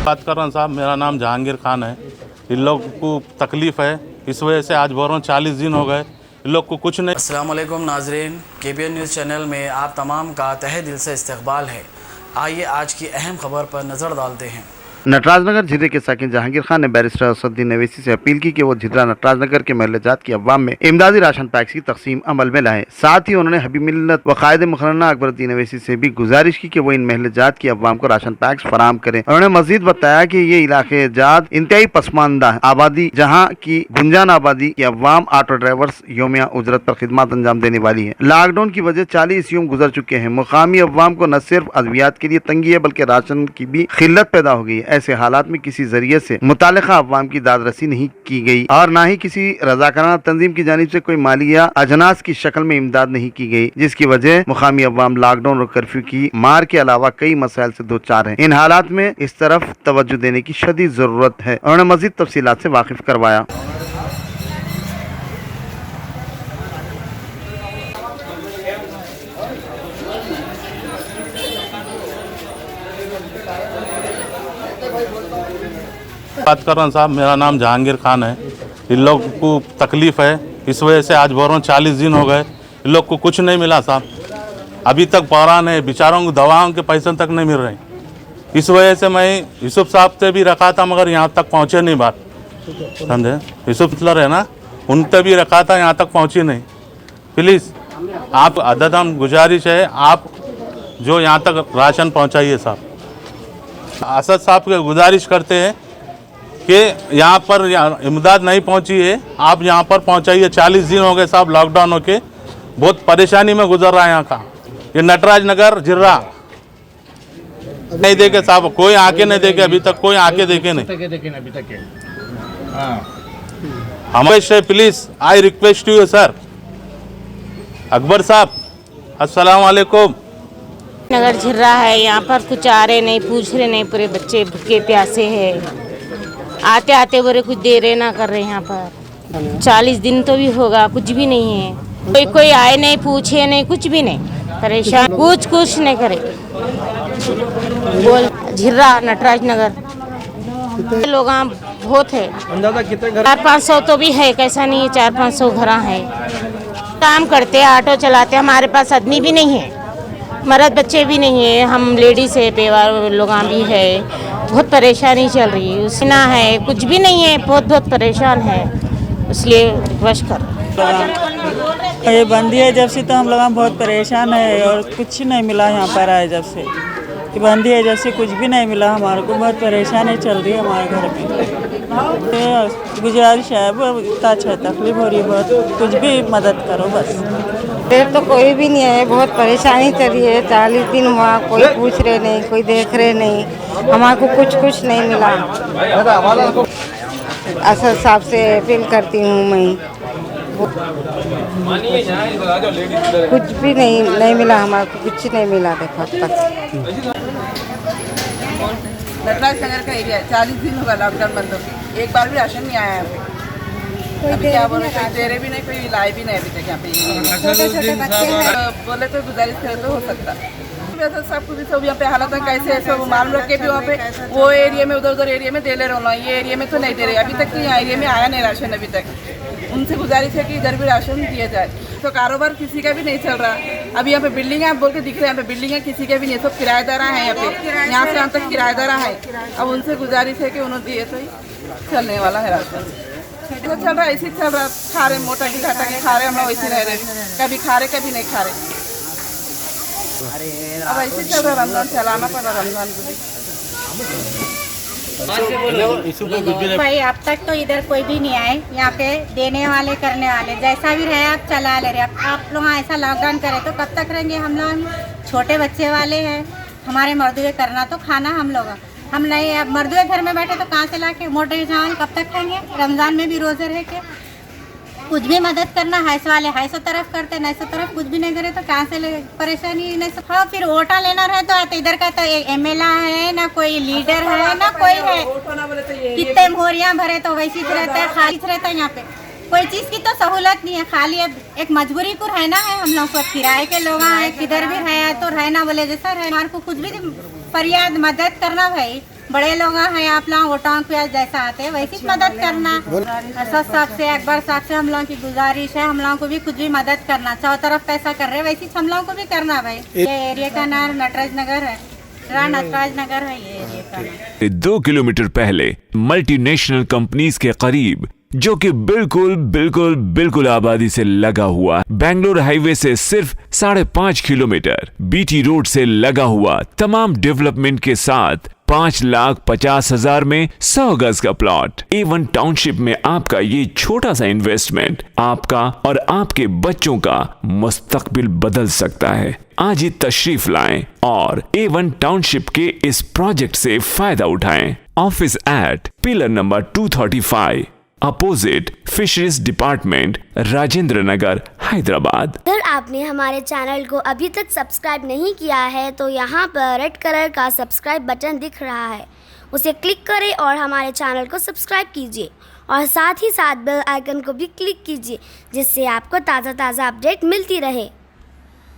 बात कर रहा हूँ साहब, मेरा नाम जहांगीर खान है। इन लोग को तकलीफ़ है, इस वजह से आज बोल रहा हूँ 40 दिन हो गए, इन लोग को कुछ नहीं। अस्सलाम वालेकुम नाजरीन, KBN न्यूज़ चैनल में आप तमाम का तहे दिल से इस्तकबाल है। आइए आज की अहम खबर पर नज़र डालते हैं। नटराजनगर जिले के साकिन जहांगीर खान ने बैरिस्टर असदुद्दीन अवैसी से अपील की कि वो झिदरा नटराजनगर के महल जात की अवाम में इमदादी राशन पैक्स की तकसीम अमल में लाए। साथ ही उन्होंने हबीब मिल्लत व कायद मुखर्रना अकबरुद्दीन अवैसी से भी गुजारिश की कि वो इन महल जात की अवाम को राशन पैक्स फराहम करें। उन्होंने मजीद बताया कि ये इलाके जात इंतहाई पसमानदा आबादी, जहाँ की गुंजान आबादी की अवाम ऑटो ड्राइवर्स योमिया उजरत पर खिदमत अंजाम देने वाली है। लॉकडाउन की वजह 40 यूम गुजर चुके हैं। मुकामी अवाम को न सिर्फ अद्वियात के लिए तंगी है बल्कि राशन की भी खिल्लत पैदा हो गई है। ऐसे हालात में किसी जरिए से मुतालिका अवाम की दाद रसी नहीं की गई और न ही किसी रजाकाराना तंजीम की जानिब से कोई माली या अजनास की शक्ल में इमदाद नहीं की गई, जिसकी वजह मुकामी अवाम लॉकडाउन और कर्फ्यू की मार के अलावा कई मसाइल से दो चार है। इन हालात में इस तरफ तवज्जो देने की शदीद जरूरत है। उन्होंने मजीद तफसीलात से वाकिफ करवाया। बात कर रहा हूँ साहब, मेरा नाम जहांगीर खान है। इन लोग को तकलीफ़ है, इस वजह से आज बोल रहा हूँ 40 दिन हो गए, इन लोग को कुछ नहीं मिला साहब। अभी तक बहरान है, बेचारों को दवाओं के पैसे तक नहीं मिल रहे। इस वजह से मैं यूसुफ साहब से भी रखा था मगर यहाँ तक पहुँचे नहीं बात, समझे। यूसुफ सर है ना, उनसे भी रखा था, यहाँ तक पहुँची नहीं। प्लीज़ आप अदद हम गुजारिश है, आप जो यहाँ तक राशन पहुँचाइए साहब। असद साहब के गुजारिश करते हैं कि यहाँ पर इमदाद नहीं पहुँची है, आप यहाँ पर पहुँचाइए। 40 दिन हो गए साहब लॉकडाउन होके, बहुत परेशानी में गुजर रहा है यहाँ का। ये नटराजनगर जिर्रा नहीं देखे साहब, कोई आके नहीं देखे, अभी तक कोई आके देखे नहीं। हमारे से please I request you sir, Akbar साहब अस्सलाम वालेकुम। नगर झिर्रा है, यहाँ पर कुछ आ रहे नहीं, पूछ रहे नहीं, पूरे बच्चे भूखे प्यासे हैं। आते आते बोरे कुछ दे रहे ना कर रहे। यहाँ पर 40 दिन तो भी होगा, कुछ भी नहीं है। कोई आए नहीं, पूछे नहीं, कुछ भी नहीं, परेशान, कुछ नहीं करे। बोल झिर्रा नटराजनगर लोग बहुत है, 400-500 तो भी है, कैसा नहीं है, 400-500 घर है। काम करते, ऑटो चलाते, हमारे पास आदमी भी नहीं है, मर्द बच्चे भी नहीं है, हम लेडीज है, पेवार लोग भी है। बहुत परेशानी चल रही है, उसना है, कुछ भी नहीं है, बहुत परेशान है, इसलिए रिक्वेस्ट कर। ये बंदी है जब से तो हम लोग बहुत परेशान है और कुछ नहीं मिला। यहाँ पर आए जब से कि बंदी है, जब से कुछ भी नहीं मिला, हमारे को बहुत परेशानी चल रही है हमारे घर में। तो गुजारिश है, वो इतना अच्छा तकलीफ हो रही है, बहुत कुछ भी मदद करो बस। देर तो कोई भी नहीं है, बहुत परेशानी चल रही है। 40 दिन हुआ, कोई पूछ रहे नहीं, कोई देख रहे नहीं, हमारे को कुछ नहीं मिला। असद साहब से अपील करती हूँ मैं, कुछ भी नहीं मिला, हमारे को कुछ नहीं मिला। देखो तक नटराजनगर का एरिया 40 दिन होगा लॉकडाउन बंद हो, एक बार भी राशन नहीं आया यहाँ पे। अभी क्या बोले, कोई दे रहे भी नहीं, कोई लाए भी नहीं अभी तक यहाँ पे। छोटे बच्चे हैं, बोले तो गुजारिश करे तो हो सकता। सब कुछ सब यहाँ पे हालत कैसे है, सब मालूम रख के भी वहाँ पे वो एरिया में उधर एरिया में दे ले रहा हूँ, ये एरिया में तो नहीं दे रहे अभी तक। तो यहाँ एरिया में आया नहीं राशन अभी तक। उनसे गुजारिश है कि इधर भी राशन दिया जाए। तो कारोबार किसी का भी नहीं चल रहा। अभी यहाँ पे बिल्डिंग आप बोल के दिख रहे हैं, यहाँ पे बिल्डिंग है, किसी के भी नहीं, सब किराएदार हैं यहाँ पे, यहाँ से यहाँ तक किराएदार हैं। अब उनसे गुजारिश है कि उन्होंने दिए तो ही चलने वाला है राशन। तो चल रहा है, ऐसे चल रहा, खा रहे, मोटा की घाटा के खा रहे, हम लोग वैसे रह रहे, कभी खा रहे कभी नहीं खा रहे। अब ऐसे चल रहा, रमजान चलाना पड़ा, रमजान को भाई। अब तक तो इधर कोई भी नहीं आए, यहाँ पे देने वाले करने वाले जैसा भी रहे आप चला ले रहे। आप लोग ऐसा लॉकडाउन करें तो कब तक रहेंगे? हम लोग छोटे बच्चे वाले हैं, हमारे मर्दुए करना तो खाना हम लोग, हम नहीं। अब मर्दुए घर में बैठे तो कहाँ से ला के मोटे चावल कब तक खाएंगे? रमज़ान में भी रोज़े रह के कुछ भी मदद करना, हैस वाले हैस तरफ करते, नैसो तरफ कुछ भी नहीं करे तो कहाँ से परेशानी नहीं। हाँ, फिर वोटा लेना रहे तो इधर का तो MLA है ना, कोई लीडर है ना, कोई है। कितने मोहरियाँ भरे तो वैसे ही रहता है, खाली रहता है। यहाँ पे कोई चीज़ की तो सहूलत नहीं है, खाली अब एक मजबूरी को रहना है। हम लोग सब किराए के लोग हैं, किधर भी रहे तो रहना बोले जैसा रहे। हमारे को कुछ भी फरियाद मदद करना भाई, बड़े लोग हैं आप लोग वोटों पे जैसा आते हैं वैसी मदद करना। असद साहब से, अकबर साहब से हम लोगों की गुजारिश है, हम लोगों को भी कुछ भी मदद करना। चारों तरफ पैसा कर रहे हैं वैसी हम लोगों को भी करना भाई। ये एरिया का नाम नटराज नगर है, नटराज नगर है ये एरिया का नाम। 2 किलोमीटर पहले मल्टीनेशनल कंपनीज के करीब, जो कि बिल्कुल आबादी से लगा हुआ, बेंगलोर हाईवे से सिर्फ 5.5 किलोमीटर, बीटी रोड से लगा हुआ, तमाम डेवलपमेंट के साथ 5,50,000 में 100 गज का प्लॉट A1 टाउनशिप में आपका ये छोटा सा इन्वेस्टमेंट आपका और आपके बच्चों का मुस्तकबिल बदल सकता है। आज ही तशरीफ लाएं और A1 टाउनशिप के इस प्रोजेक्ट से फायदा उठाएं। Office at pillar number 235 opposite fisheries department, Rajendra Nagar, Hyderabad. अगर आपने हमारे चैनल को अभी तक सब्सक्राइब नहीं किया है तो यहाँ पर रेड कलर का सब्सक्राइब बटन दिख रहा है, उसे क्लिक करें और हमारे चैनल को सब्सक्राइब कीजिए और साथ ही साथ बेल आइकन को भी क्लिक कीजिए, जिससे आपको ताज़ा अपडेट मिलती रहे।